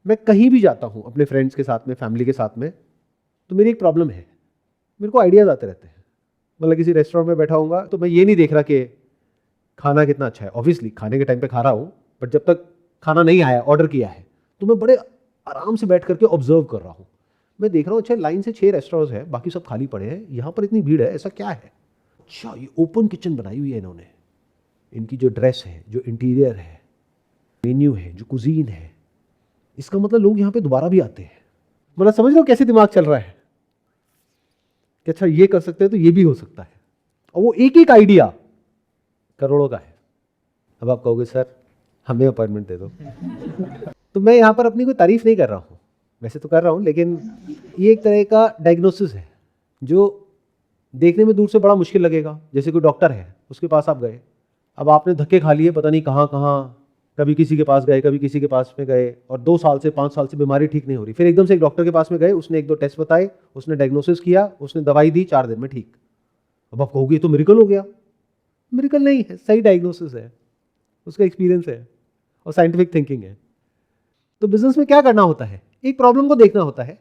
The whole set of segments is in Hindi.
मैं कहीं भी जाता हूँ अपने फ्रेंड्स के साथ में, फैमिली के साथ में, तो मेरी एक प्रॉब्लम है, मेरे को आइडियाज आते रहते हैं। मतलब किसी रेस्टोरेंट में बैठा हूँगा तो मैं ये नहीं देख रहा कि खाना कितना अच्छा है, ऑब्वियसली खाने के टाइम पे खा रहा हूँ, बट जब तक खाना नहीं आया, ऑर्डर किया है, तो मैं बड़े आराम से बैठ करके ऑब्जर्व कर रहा हूँ। मैं देख रहा हूँ अच्छा लाइन से 6 रेस्टोरेंट्स हैं, बाकी सब खाली पड़े हैं, यहाँ पर इतनी भीड़ है, ऐसा क्या है? अच्छा ये ओपन किचन बनाई हुई है इन्होंने, इनकी जो ड्रेस है, जो इंटीरियर है, मेन्यू है, जो कुजीन है, इसका मतलब लोग यहाँ पे दोबारा भी आते हैं। मतलब समझ लो कैसे दिमाग चल रहा है कि अच्छा ये कर सकते हैं तो ये भी हो सकता है। और वो एक एक आइडिया करोड़ों का है। अब आप कहोगे सर हमें अपॉइंटमेंट दे दो तो मैं यहाँ पर अपनी कोई तारीफ नहीं कर रहा हूँ, वैसे तो कर रहा हूँ, लेकिन ये एक तरह का डायग्नोसिस है जो देखने में दूर से बड़ा मुश्किल लगेगा। जैसे कोई डॉक्टर है, उसके पास आप गए, अब आपने धक्के खा लिए पता नहीं कहाँ कहाँ, कभी किसी के पास गए, कभी किसी के पास में गए, और 2 साल से 5 साल से बीमारी ठीक नहीं हो रही, फिर एकदम से एक डॉक्टर के पास में गए, उसने 1-2 टेस्ट बताए, उसने डायग्नोसिस किया, उसने दवाई दी, 4 दिन में ठीक। अब आप कहोगे तो मिरेकल हो गया। मिरेकल नहीं है, सही डायग्नोसिस है, उसका एक्सपीरियंस है और साइंटिफिक थिंकिंग है। तो बिजनेस में क्या करना होता है, एक प्रॉब्लम को देखना होता है,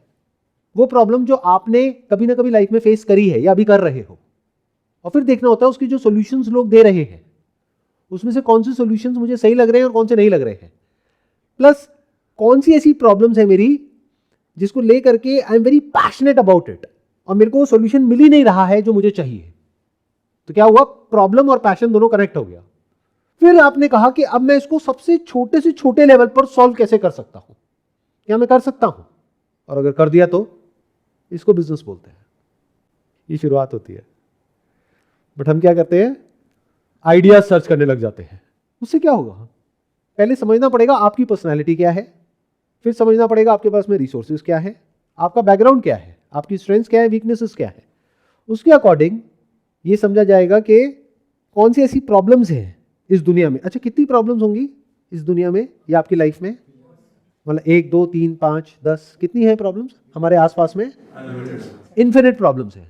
वो प्रॉब्लम जो आपने कभी ना कभी लाइफ में फेस करी है या अभी कर रहे हो, और फिर देखना होता है उसकी जो सॉल्यूशंस लोग दे रहे हैं उसमें से कौन से सॉल्यूशंस मुझे सही लग रहे हैं और कौन से नहीं लग रहे हैं, प्लस कौन सी ऐसी प्रॉब्लम्स है मेरी जिसको लेकर के I am very passionate about it और मेरे को सॉल्यूशन मिल ही नहीं रहा है जो मुझे चाहिए। तो क्या हुआ, प्रॉब्लम और पैशन दोनों कनेक्ट हो गया। फिर आपने कहा कि अब मैं इसको सबसे छोटे से छोटे लेवल पर सॉल्व कैसे कर सकता हूं, क्या मैं कर सकता हूं, और अगर कर दिया तो इसको बिजनेस बोलते हैं। ये शुरुआत होती है। बट हम क्या करते हैं, आइडियाज सर्च करने लग जाते हैं। उससे क्या होगा, पहले समझना पड़ेगा आपकी पर्सनैलिटी क्या है, फिर समझना पड़ेगा आपके पास में रिसोर्सेज क्या है, आपका बैकग्राउंड क्या है, आपकी स्ट्रेंथ्स क्या है, वीकनेसेस क्या है। उसके अकॉर्डिंग ये समझा जाएगा कि कौन सी ऐसी प्रॉब्लम्स हैं इस दुनिया में। अच्छा कितनी प्रॉब्लम्स होंगी इस दुनिया में या आपकी लाइफ में, मतलब 1 2 3 5 10 कितनी है प्रॉब्लम्स हमारे आसपास में? इन्फिनिट प्रॉब्लम्स है।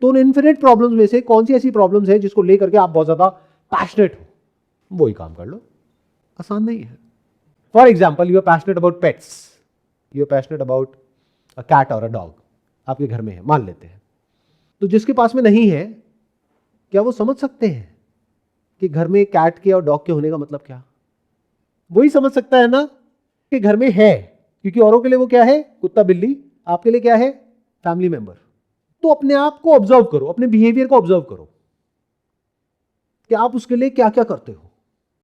तो उन इन्फिनिट प्रॉब्लम्स में से कौन सी ऐसी प्रॉब्लम्स है जिसको लेकर के आप बहुत ज्यादा पैशनेट हो, वही काम कर लो। आसान नहीं है। For example you are passionate about pets, you are passionate about a cat और अ डॉग, आपके घर में है मान लेते हैं। तो जिसके पास में नहीं है, क्या वो समझ सकते हैं कि घर में कैट के और डॉग के होने का मतलब क्या? वही समझ सकता है ना कि घर में है, क्योंकि औरों के लिए वो क्या है, कुत्ता बिल्ली, आपके लिए क्या है, फैमिली मेंबर। तो अपने आप को ऑब्जर्व करो, अपने बिहेवियर को ऑब्जर्व करो कि आप उसके लिए क्या क्या करते हो।